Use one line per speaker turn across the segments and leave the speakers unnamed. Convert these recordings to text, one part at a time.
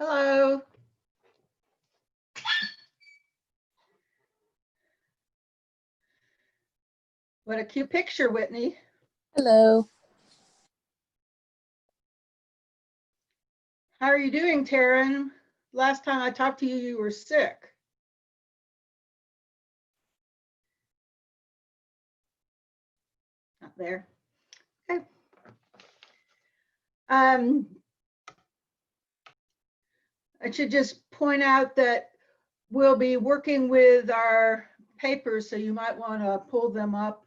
Hello. What a cute picture, Whitney.
Hello.
How are you doing, Taryn? Last time I talked to you, you were sick. Not there. Okay. I should just point out that we'll be working with our papers, so you might want to pull them up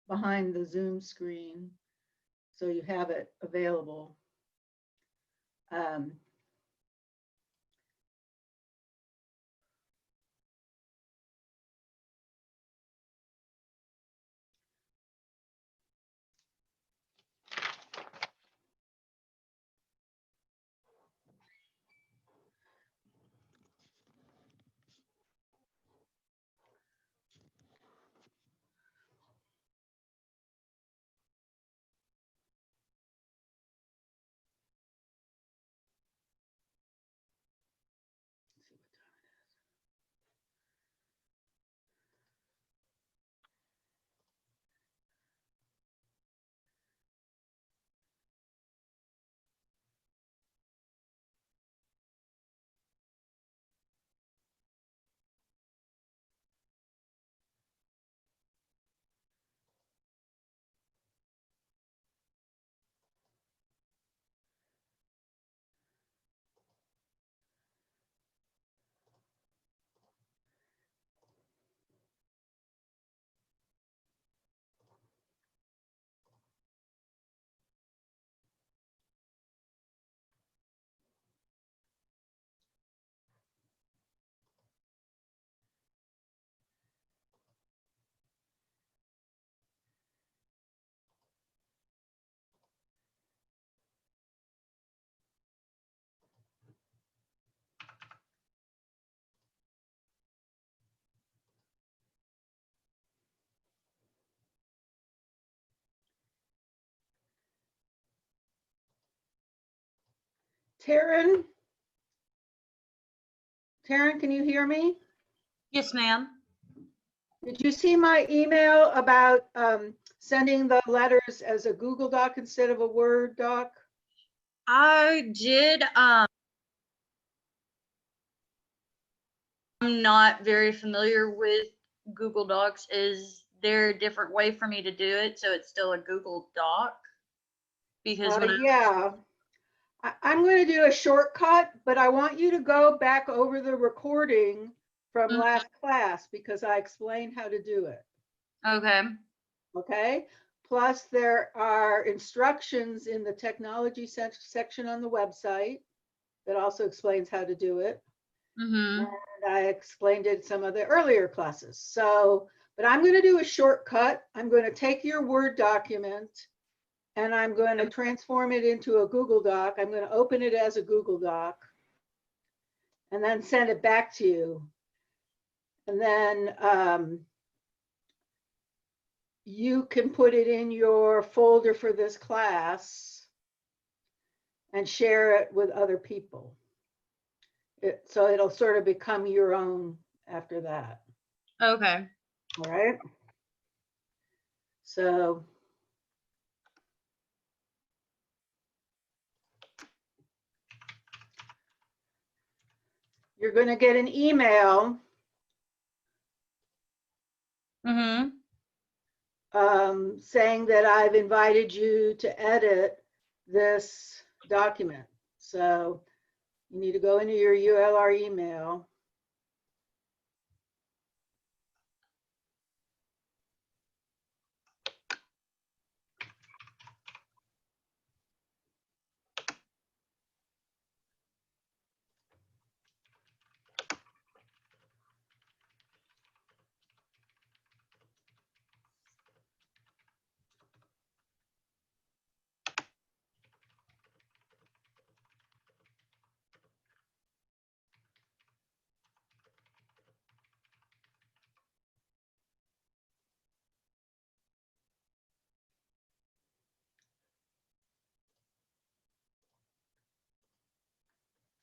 behind the Zoom screen so you have it available. Taryn, can you hear me?
Yes, ma'am.
Did you see my email about sending the letters as a Google Doc instead of a Word doc?
I did. I'm not very familiar with Google Docs. Is there a different way for me to do it so it's still a Google Doc? Because when
Yeah, I'm going to do a shortcut, but I want you to go back over the recording from
Mhm.
last class because I explained how to do it.
Okay.
Okay. Plus, there are instructions in the technology section on the website that also explains how to do it.
Mm-hmm.
And I explained it in some of the earlier classes. So, but I'm going to do a shortcut. I'm going to take your Word document and I'm going to transform it into a Google Doc. I'm going to open it as a Google Doc and then send it back to you. And then you can put it in your folder for this class and share it with other people. So it'll sort of become your own after that.
Okay.
All right. So you're going to get an email saying that I've invited you to edit this document. So you need to go into your ULR email.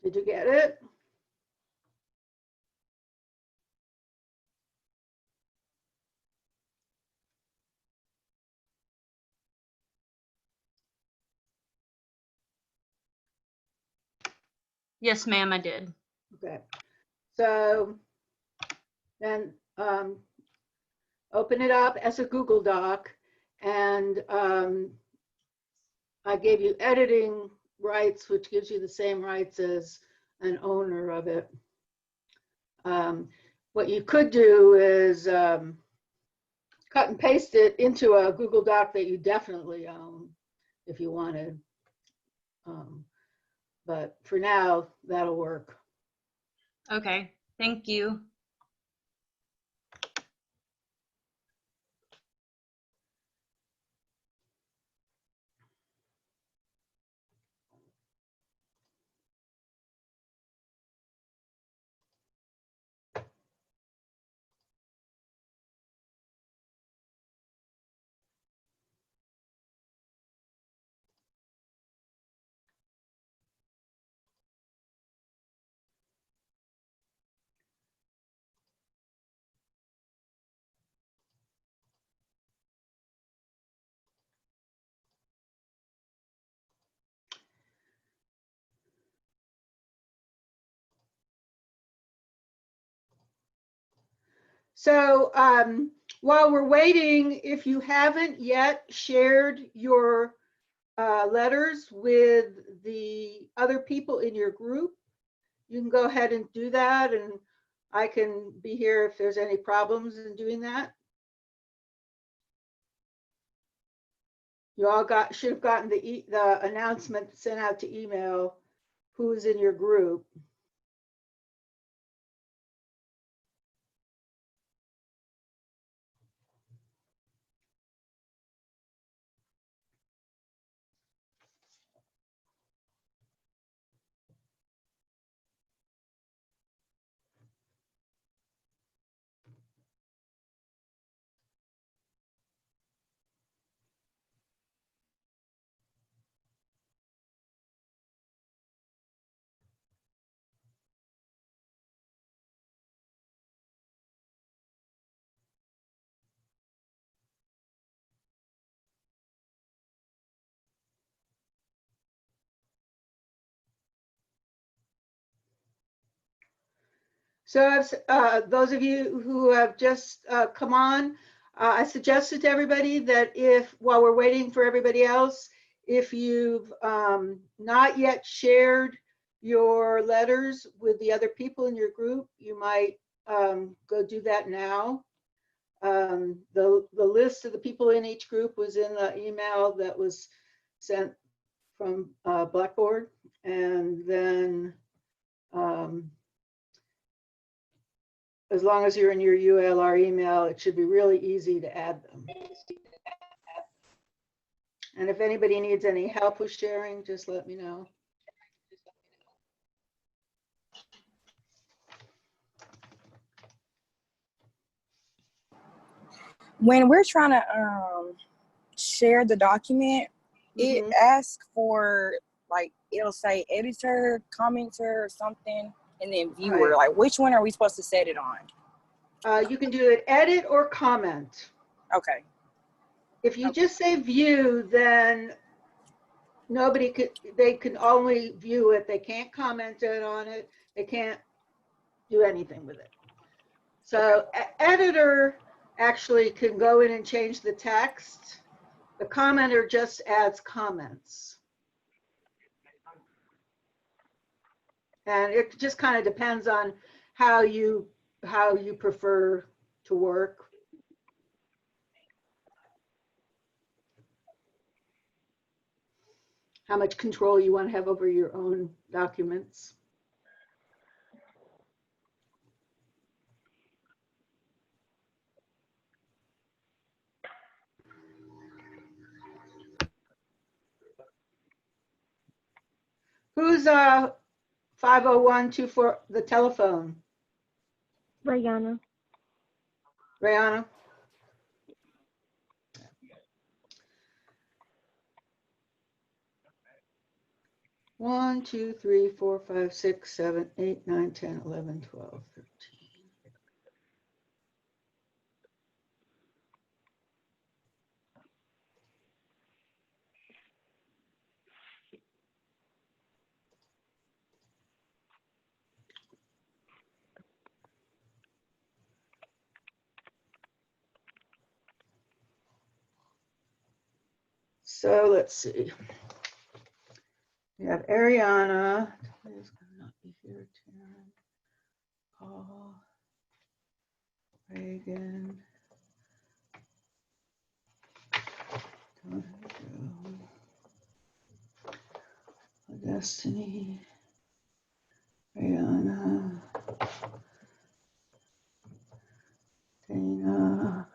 Did you get it?
Yes, ma'am, I did.
Okay. So then open it up as a Google Doc, and I gave you editing rights, which gives you the same rights as an owner of it. What you could do is cut and paste it into a Google Doc that you definitely own if you wanted. But for now, that'll work.
Okay, thank you.
So while we're waiting, if you haven't yet shared your letters with the other people in your group, you can go ahead and do that, and I can be here if there's any problems in doing that. You all should have gotten the announcement sent out to email who's in your group. So those of you who have just come on, I suggested to everybody that while we're waiting for everybody else, if you've not yet shared your letters with the other people in your group, you might go do that now. The list of the people in each group was in the email that was sent from Blackboard. And then as long as you're in your ULR email, it should be really easy to add them. And if anybody needs any help with sharing, just let me know.
When we're trying to share the document, it asks for, like, it'll say editor, commenter, or something, and then viewer.
Right.
Like, which one are we supposed to set it on?
You can do it edit or comment.
Okay.
If you just say view, then they can only view it. They can't comment on it. They can't do anything with it. So editor actually can go in and change the text. The commenter just adds comments. And it just kind of depends on how you prefer to work. How much control you want to have over your own documents. Who's 50124, the telephone?
Rayana.
Rayana? 1, 2, 3, 4, 5, 6, 7, 8, 9, 10, 11, 12, 13. So let's see. We have Ariana. Tony's gonna not be here. Taryn, Paul, Reagan, Destiny, Ariana, Dana,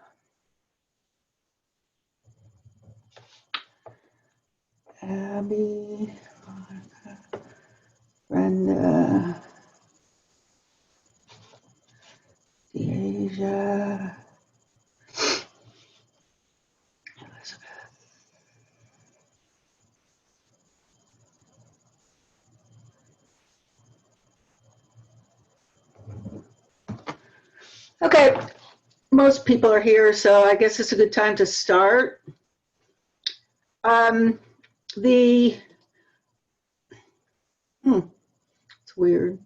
Abby, Monica, Brenda, Deja, Elizabeth. Okay, most people are here, so I guess it's a good time to start. It's weird.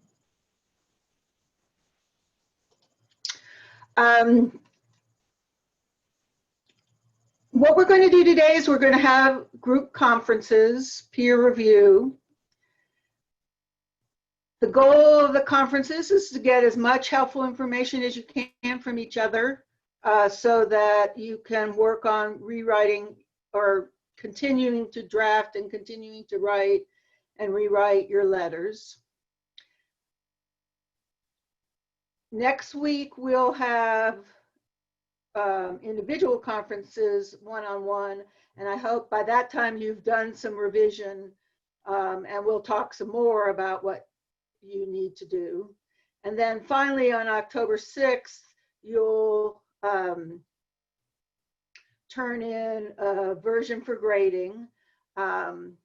What we're going to do today is we're going to have group conferences, peer review. The goal of the conferences is to get as much helpful information as you can from each other so that you can work on rewriting or continuing to draft and continuing to write and rewrite your letters. Next week, we'll have individual conferences one-on-one, and I hope by that time you've done some revision and we'll talk some more about what you need to do. And then finally on October 6th, you'll turn in a version for grading, and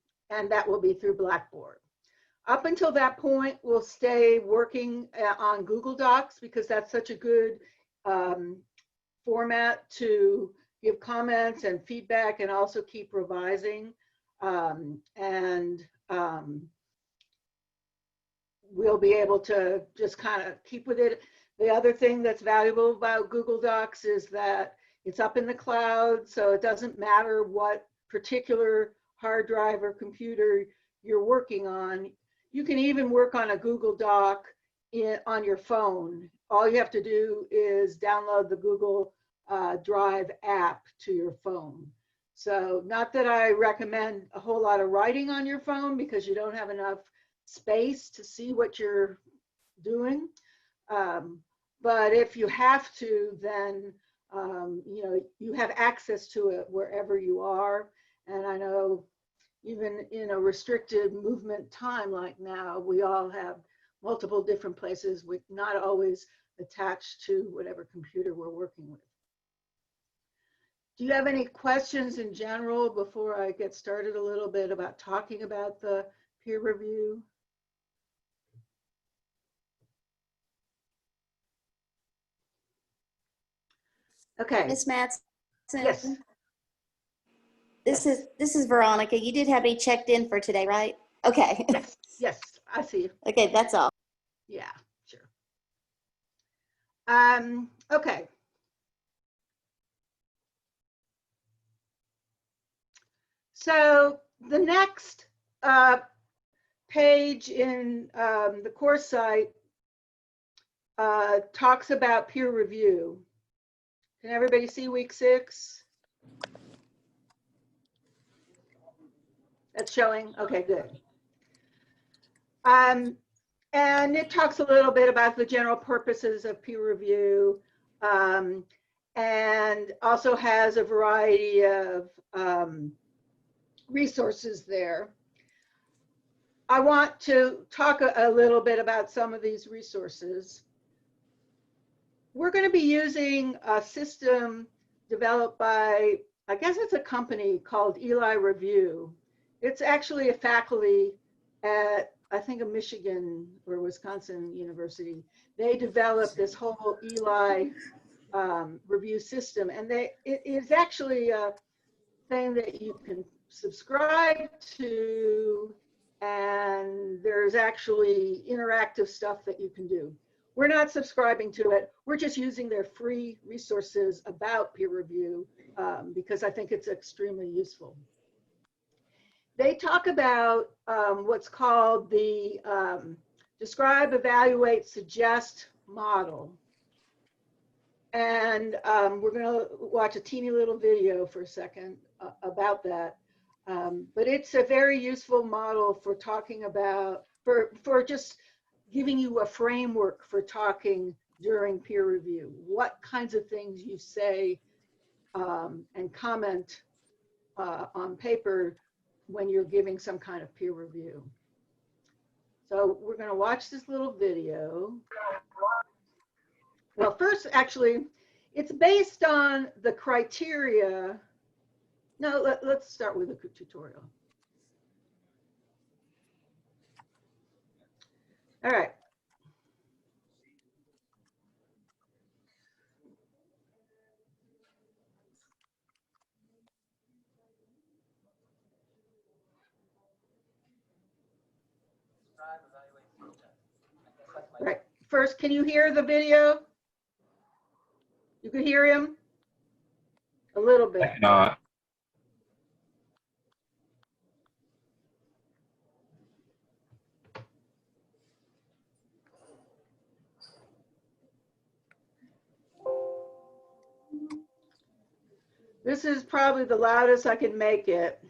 that will be through Blackboard. Up until that point, we'll stay working on Google Docs because that's such a good format to give comments and feedback and also keep revising. We'll be able to just kind of keep with it. The other thing that's valuable about Google Docs is that it's up in the cloud, so it doesn't matter what particular hard drive or computer you're working on. You can even work on a Google Doc on your phone. All you have to do is download the Google Drive app to your phone. So not that I recommend a whole lot of writing on your phone because you don't have enough space to see what you're doing. But if you have to, then you have access to it wherever you are. And I know even in a restricted movement time like now, we all have multiple different places, with not always attached to whatever computer we're working with. Do you have any questions in general before I get started a little bit about talking about the peer review? Okay.
Ms. Mattson?
Yes.
This is Veronica. You did have me checked in for today, right? Okay.
Yes, yes, I see you.
Okay, that's all.
Yeah, sure. Okay. So the next page in the course site talks about peer review. Can everybody see week 6? That's showing? Okay, good. And it talks a little bit about the general purposes of peer review, and also has a variety of resources there. I want to talk a little bit about some of these resources. We're going to be using a system developed by, I guess it's a company called Eli Review. It's actually a faculty at, I think, a Michigan or Wisconsin university. They developed this whole ELI review system, and it is actually a thing that you can subscribe to, and there's actually interactive stuff that you can do. We're not subscribing to it. We're just using their free resources about peer review because I think it's extremely useful. They talk about what's called the describe, evaluate, suggest model. And we're going to watch a teeny little video for a second about that. But it's a very useful model for talking about, for just giving you a framework for talking during peer review. What kinds of things you say and comment on paper when you're giving some kind of peer review. So we're going to watch this little video. Well, first, actually, it's based on the criteria. No, let's start with a tutorial. All right. Right. First, can you hear the video? You could hear him? A little bit.
Not.
This is probably the loudest I can make it.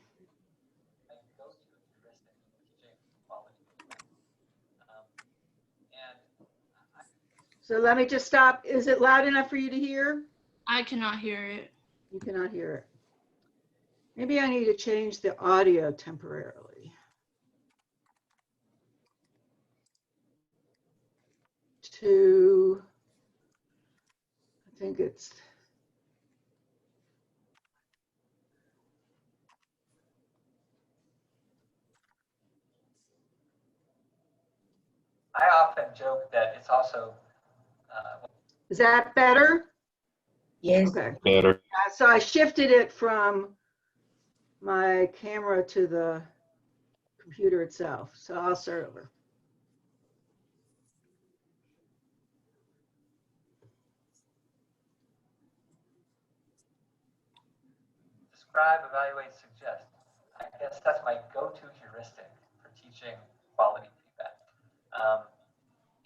So let me just stop. Is it loud enough for you to hear?
I cannot hear it.
You cannot hear it. Maybe I need to change the audio temporarily. To, I think it's,
I often joke that it's also.
is that better?
Yes.
Okay.
Better.
So I shifted it from my camera to the computer itself. So I'll start over.
Describe, evaluate, suggest. I guess that's my go-to heuristic for teaching quality feedback.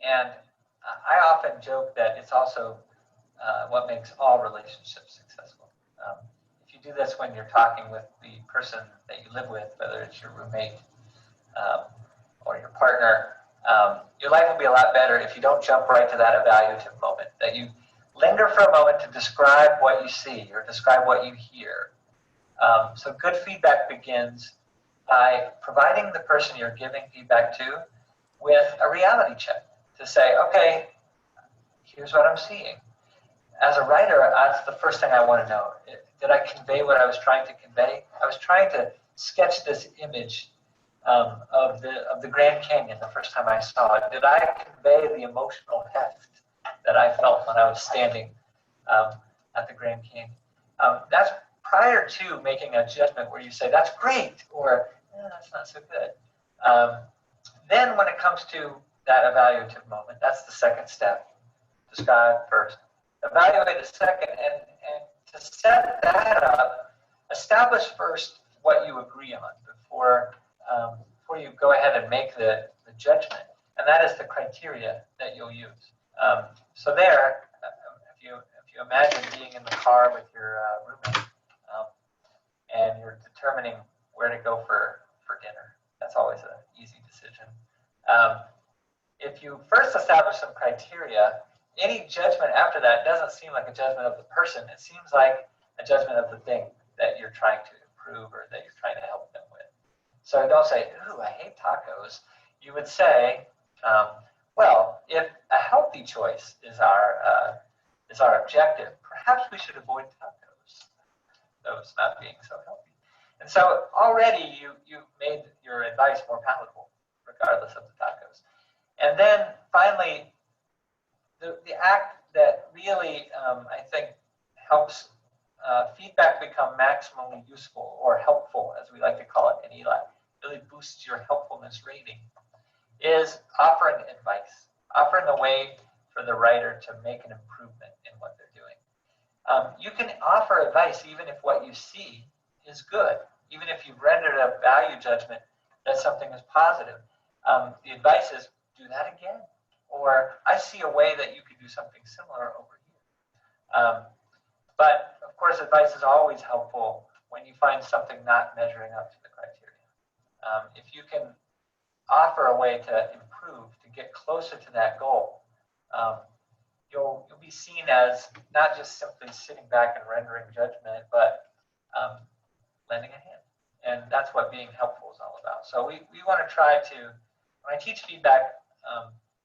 And I often joke that it's also what makes all relationships successful. If you do this when you're talking with the person that you live with, whether it's your roommate or your partner, your life will be a lot better if you don't jump right to that evaluative moment, that you linger for a moment to describe what you see or describe what you hear. So good feedback begins by providing the person you're giving feedback to with a reality check to say, okay, here's what I'm seeing. As a writer, that's the first thing I want to know. Did I convey what I was trying to convey? I was trying to sketch this image of the Grand Canyon the first time I saw it. Did I convey the emotional heft that I felt when I was standing at the Grand Canyon? That's prior to making a judgment where you say, that's great, or that's not so good. Then when it comes to that evaluative moment, that's the second step. Describe first, evaluate the second, and to set that up, establish first what you agree on before you go ahead and make the judgment, and that is the criteria that you'll use. So there, if you imagine being in the car with your roommate, and you're determining where to go for dinner, that's always an easy decision. If you first establish some criteria, any judgment after that doesn't seem like a judgment of the person. It seems like a judgment of the thing that you're trying to improve or that you're trying to help them with. So don't say, ooh, I hate tacos. You would say, well, if a healthy choice is our objective, perhaps we should avoid tacos, those not being so healthy. And so already you've made your advice more palatable regardless of the tacos. And then finally, the act that really, I think, helps feedback become maximally useful or helpful, as we like to call it in ELAC, really boosts your helpfulness rating, is offering advice, offering a way for the writer to make an improvement in what they're doing. You can offer advice even if what you see is good, even if you've rendered a value judgment that something is positive. The advice is, do that again. Or I see a way that you could do something similar over here. But of course, advice is always helpful when you find something not measuring up to the criteria. If you can offer a way to improve, to get closer to that goal, you'll be seen as not just simply sitting back and rendering judgment, but lending a hand. And that's what being helpful is all about. So we want to try to, when I teach feedback,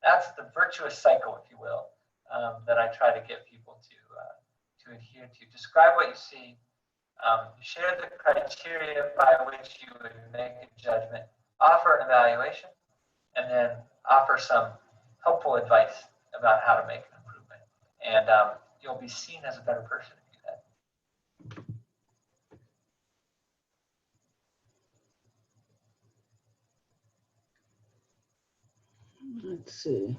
that's the virtuous cycle, if you will, that I try to get people to adhere to. Describe what you see, share the criteria by which you would make a judgment, offer an evaluation, and then offer some helpful advice about how to make an improvement. And you'll be seen as a better person if you do that.
Let's see.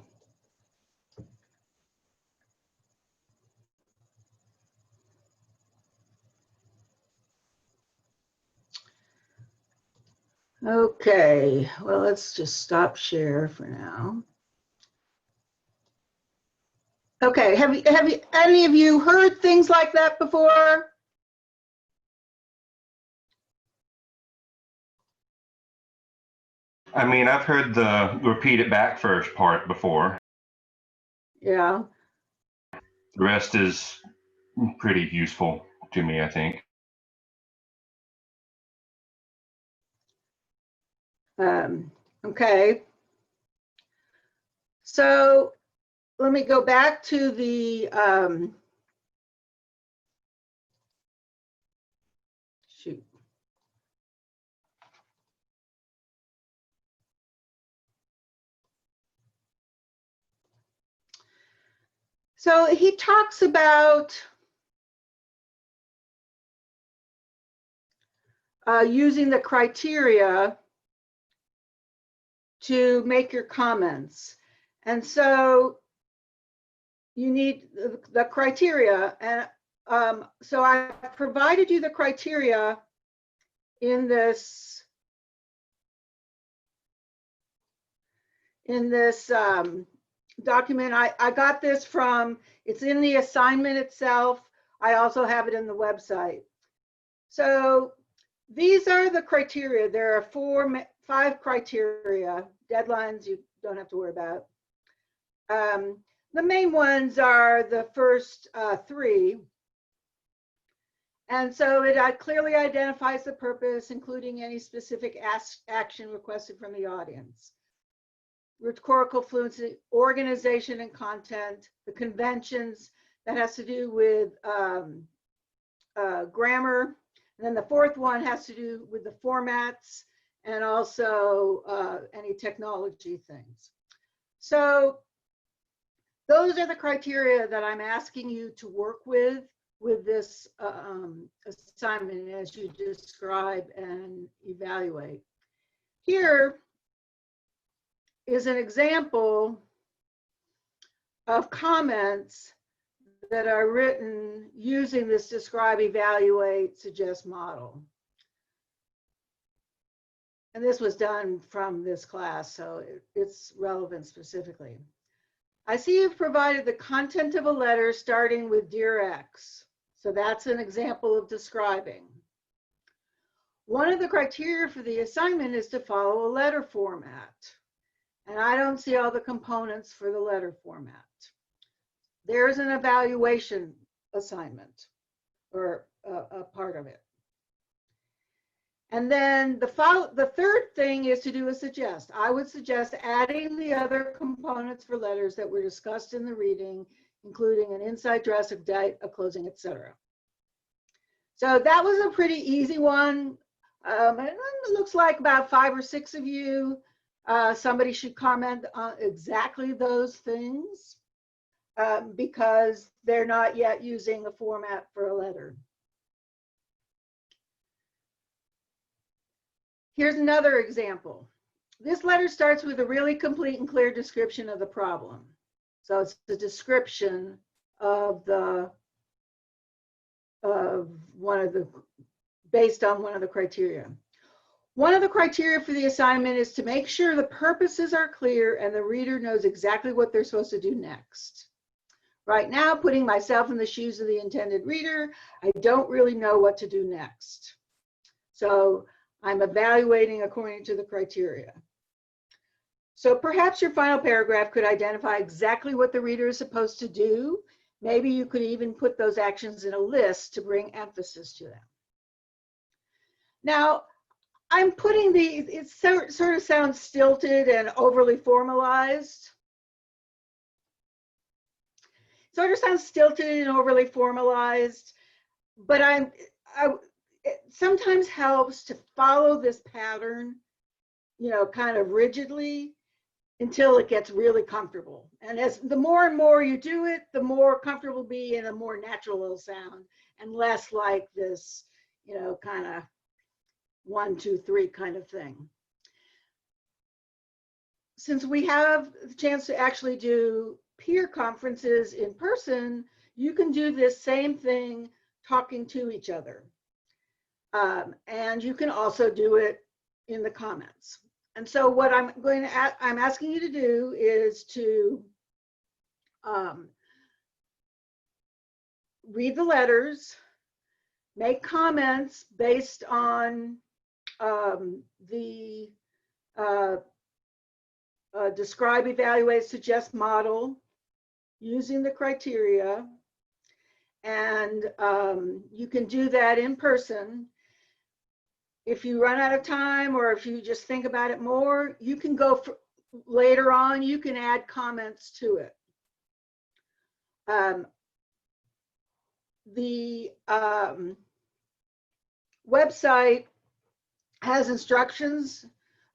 Okay, well, let's just stop share for now. Okay, have any of you heard things like that before?
I mean, I've heard the repeat it back first part before.
Yeah.
The rest is pretty useful to me, I think.
Okay. So let me go back to the shoot. So he talks about using the criteria to make your comments. And so you need the criteria. And so I provided you the criteria in this document. I got this from, it's in the assignment itself. I also have it in the website. So these are the criteria. There are 5 criteria. Deadlines you don't have to worry about. The main ones are the first 3. And so it clearly identifies the purpose, including any specific action requested from the audience. Rhetorical fluency, organization and content, the conventions that has to do with grammar. And then the 4th one has to do with the formats and also any technology things. So those are the criteria that I'm asking you to work with this assignment as you describe and evaluate. Here is an example of comments that are written using this describe, evaluate, suggest model. And this was done from this class, so it's relevant specifically. I see you've provided the content of a letter starting with Dear X. So that's an example of describing. One of the criteria for the assignment is to follow a letter format. And I don't see all the components for the letter format. There's an evaluation assignment or a part of it. And then the 3rd thing is to do a suggest. I would suggest adding the other components for letters that were discussed in the reading, including an inside address, a date, a closing, etc. So that was a pretty easy one. And it looks like about 5 or 6 of you somebody should comment on exactly those things because they're not yet using a format for a letter. Here's another example. This letter starts with a really complete and clear description of the problem. So it's the description of based on one of the criteria. One of the criteria for the assignment is to make sure the purposes are clear and the reader knows exactly what they're supposed to do next. Right now, putting myself in the shoes of the intended reader, I don't really know what to do next. So I'm evaluating according to the criteria. So perhaps your final paragraph could identify exactly what the reader is supposed to do. Maybe you could even put those actions in a list to bring emphasis to them. Now, I'm putting it sort of sounds stilted and overly formalized. Sort of sounds stilted and overly formalized, but it sometimes helps to follow this pattern, you know, kind of rigidly until it gets really comfortable. And as the more and more you do it, the more comfortable it'll be and the more natural it'll sound and less like this, you know, kind of 1, 2, 3 kind of thing. Since we have the chance to actually do peer conferences in person, you can do this same thing talking to each other. And you can also do it in the comments. And so what I'm asking you to do is to read the letters, make comments based on the describe, evaluate, suggest, model using the criteria. And you can do that in person. If you run out of time or if you just think about it more, you can go later on, you can add comments to it. The website has instructions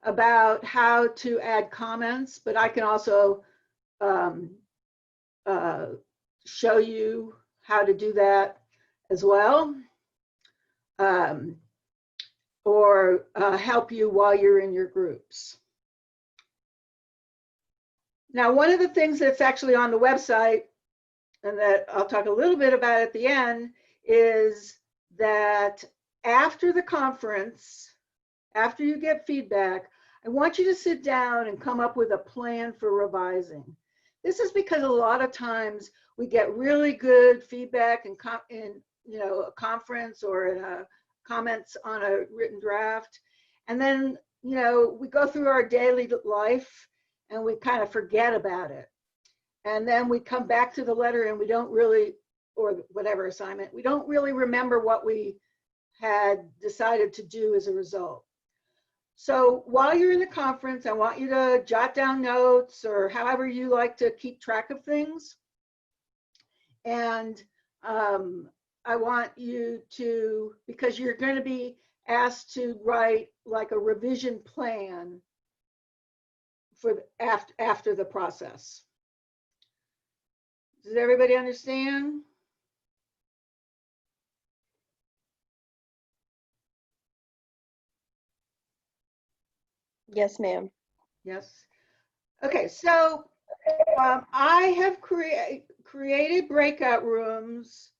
about how to add comments, but I can also show you how to do that as well. Or help you while you're in your groups. Now, one of the things that's actually on the website, and that I'll talk a little bit about at the end, is that after the conference, after you get feedback, I want you to sit down and come up with a plan for revising. This is because a lot of times we get really good feedback in you know, a conference or in a comments on a written draft. And then, you know, we go through our daily life and we kind of forget about it. And then we come back to the letter and we don't really, or whatever assignment, we don't really remember what we had decided to do as a result. So while you're in the conference, I want you to jot down notes or however you like to keep track of things. And I want you to, because you're going to be asked to write like a revision plan for after the process. Does everybody understand?
Yes, ma'am.
Yes. Okay, so I have created breakout rooms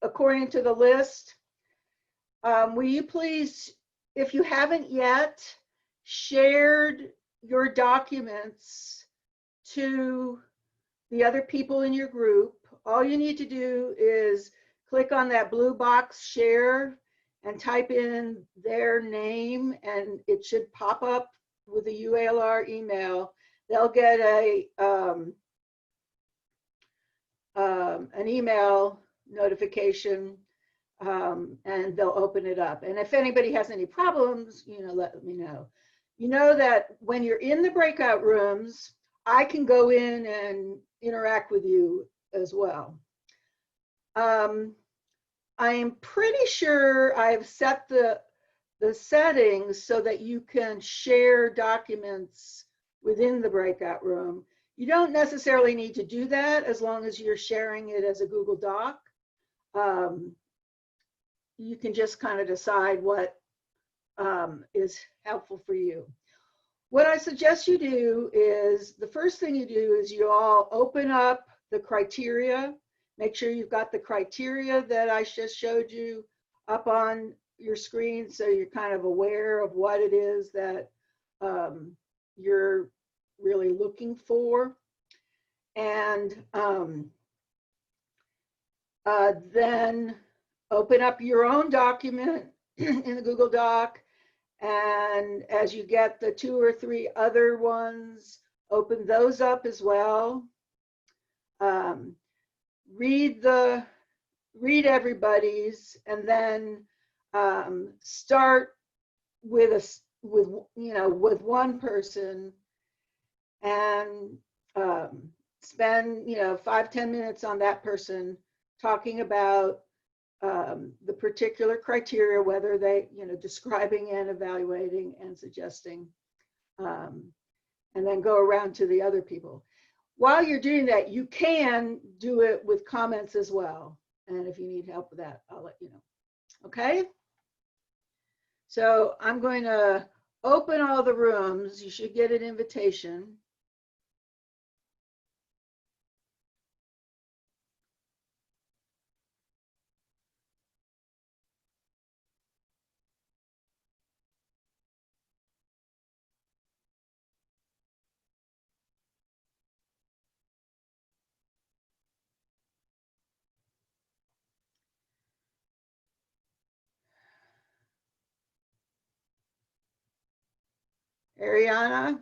according to the list. Will you please, if you haven't yet, shared your documents to the other people in your group? All you need to do is click on that blue box, share, and type in their name, and it should pop up with a UALR email. They'll get an email notification, and they'll open it up. And if anybody has any problems, you know, let me know. You know that when you're in the breakout rooms, I can go in and interact with you as well. I am pretty sure I've set the the settings so that you can share documents within the breakout room. You don't necessarily need to do that as long as you're sharing it as a Google Doc. You can just kind of decide what is helpful for you. What I suggest you do is, the first thing you do is you all open up the criteria. Make sure you've got the criteria that I just showed you up on your screen so you're kind of aware of what it is that you're really looking for. And then open up your own document in the Google Doc. And as you get the 2 or 3 other ones, open those up as well. Read everybody's, and then start with one person, and spend 5-10 minutes on that person talking about the particular criteria, whether they, describing and evaluating and suggesting, and then go around to the other people. While you're doing that, you can do it with comments as well. And if you need help with that, I'll let you know. Okay? So I'm going to open all the rooms. You should get an invitation. Ariana?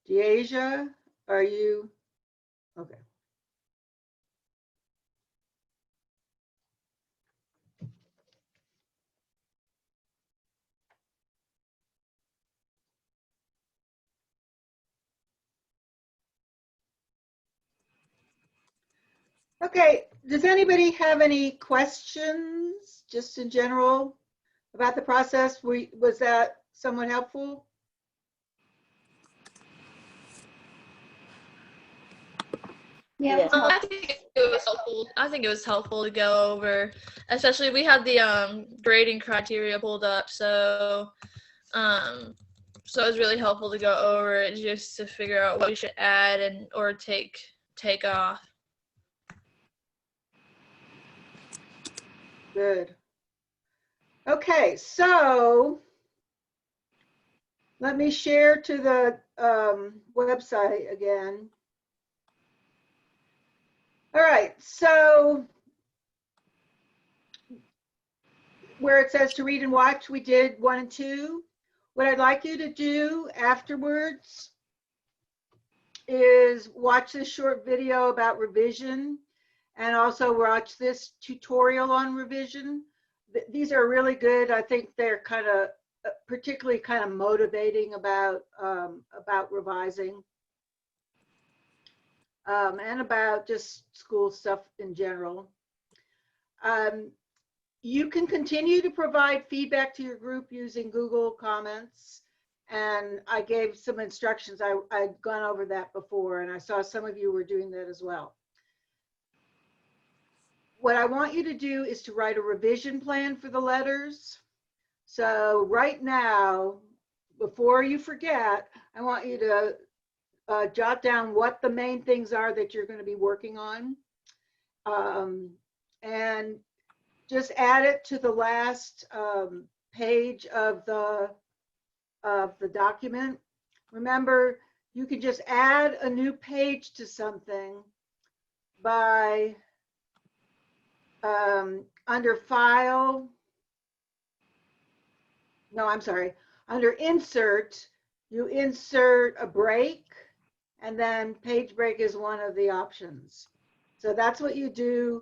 Deasia, are you? Okay. Okay, does anybody have any questions, just in general, about the process? Was that somewhat helpful?
Yeah, it's
I
helpful.
think it was helpful. I think it was helpful to go over, especially we had the grading criteria pulled up, so it was really helpful to go over it just to figure out what we should add or take off.
Good. Okay, so let me share to the website again. All right, so where it says to read and watch, we did 1 and 2. What I'd like you to do afterwards is watch this short video about revision, and also watch this tutorial on revision. These are really good. I think they're kind of particularly kind of motivating about revising and about just school stuff in general. You can continue to provide feedback to your group using Google Comments. And I gave some instructions. I'd gone over that before, and I saw some of you were doing that as well. What I want you to do is to write a revision plan for the letters. So right now, before you forget, I want you to jot down what the main things are that you're going to be working on. And just add it to the last page of the document. Remember, you can just add a new page to something by under File. No, I'm sorry. Under Insert, you insert a break, and then page break is one of the options. So that's what you do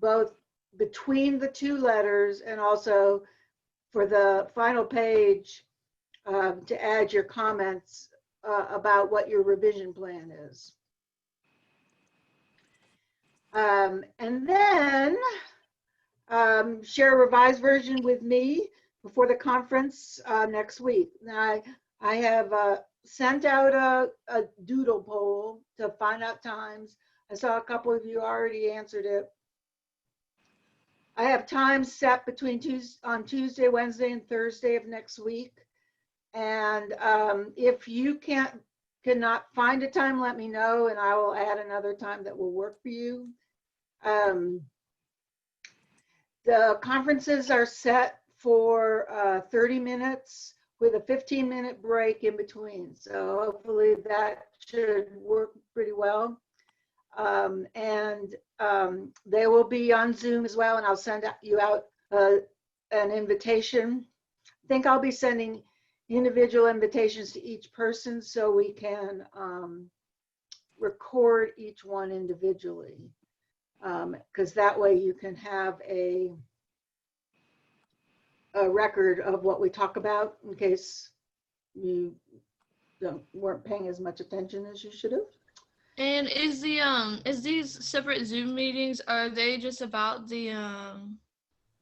both between the 2 letters and also for the final page to add your comments about what your revision plan is. And then share a revised version with me before the conference next week. Now, I have sent out a doodle poll to find out times. I saw a couple of you already answered it. I have times set between on Tuesday, Wednesday, and Thursday of next week. And if you cannot find a time, let me know, and I will add another time that will work for you. The conferences are set for 30 minutes with a 15-minute break in between. So hopefully that should work pretty well. They will be on Zoom as well, and I'll send you out an invitation. I think I'll be sending individual invitations to each person so we can record each one individually. Because that way you can have a record of what we talk about in case you weren't paying as much attention as you should have.
And is these separate Zoom meetings, are they just about the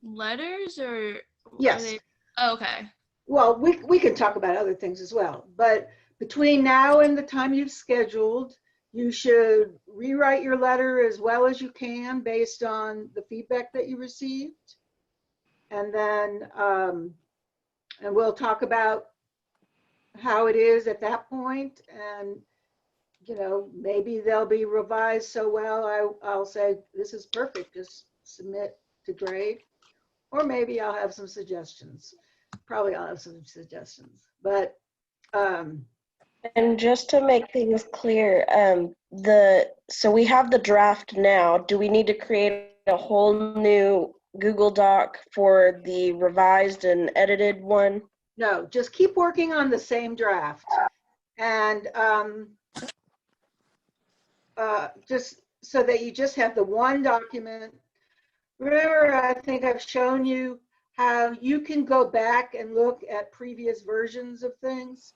letters, or
Yes.
are they? Oh, okay.
Well, we can talk about other things as well, but between now and the time you've scheduled, you should rewrite your letter as well as you can based on the feedback that you received. And then, and we'll talk about how it is at that point. And, you know, maybe they'll be revised so well, I'll say, this is perfect, just submit to grade. Or maybe I'll have some suggestions. Probably I'll have some suggestions, but
And just to make things clear, so we have the draft now. Do we need to create a whole new Google Doc for the revised and edited one?
no, just keep working on the same draft. And just so that you just have the one document. Remember, I think I've shown you how you can go back and look at previous versions of things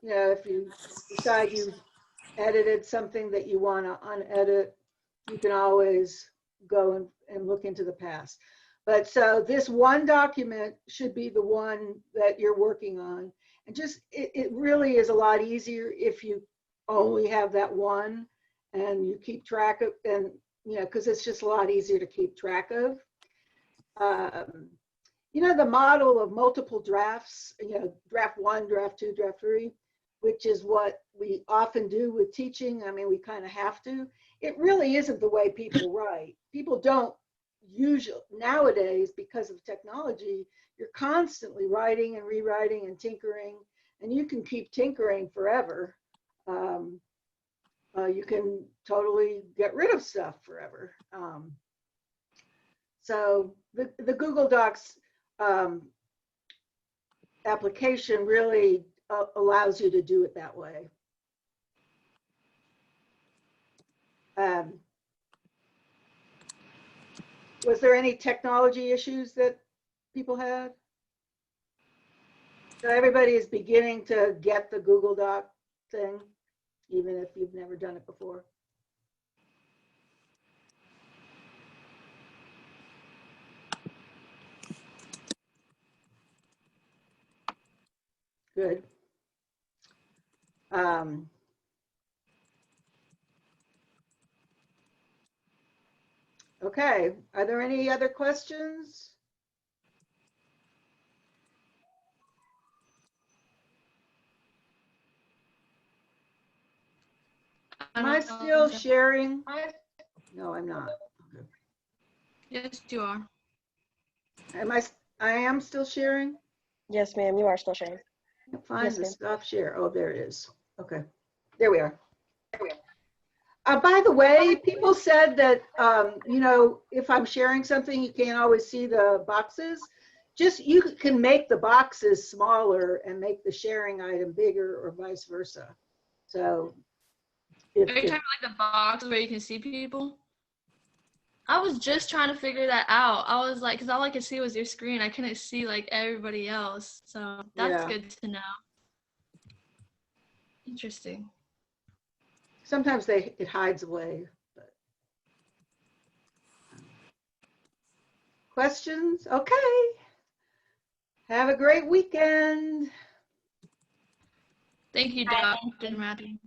you know, if you decide you edited something that you want to unedit, you can always go and look into the past. But so this one document should be the one that you're working on. And just, it really is a lot easier if you only have that one and you keep track of, and you know, because it's just a lot easier to keep track of. You know, the model of multiple drafts, you know, draft 1, draft 2, draft 3, which is what we often do with teaching. I mean, we kind of have to. It really isn't the way people write. People don't usually, nowadays, because of technology, you're constantly writing and rewriting and tinkering, and you can keep tinkering forever. You can totally get rid of stuff forever. So the Google Docs application really allows you to do it that way. Was there any technology issues that people had? So everybody is beginning to get the Google Doc thing, even if you've never done it before. Good. Okay, are there any other questions? Am I still sharing? No, I'm not. Okay.
Yes, you are.
I am still sharing?
Yes, ma'am, you are still sharing.
Can't find
Yes,
the
ma'am.
stop share. Oh, there it is. Okay, there we are. By the way, people said that, you know, if I'm sharing something, you can't always see the boxes. Just, you can make the boxes smaller and make the sharing item bigger or vice versa. So.
Are you talking about like the box where you can see people? I was just trying to figure that out. I was like, because all I could see was your screen. I couldn't see like everybody else. So that's
Yeah.
good to know. Interesting.
Sometimes it hides away. But. Questions? Okay. Have a great weekend.
Thank you, Dr. Maddie.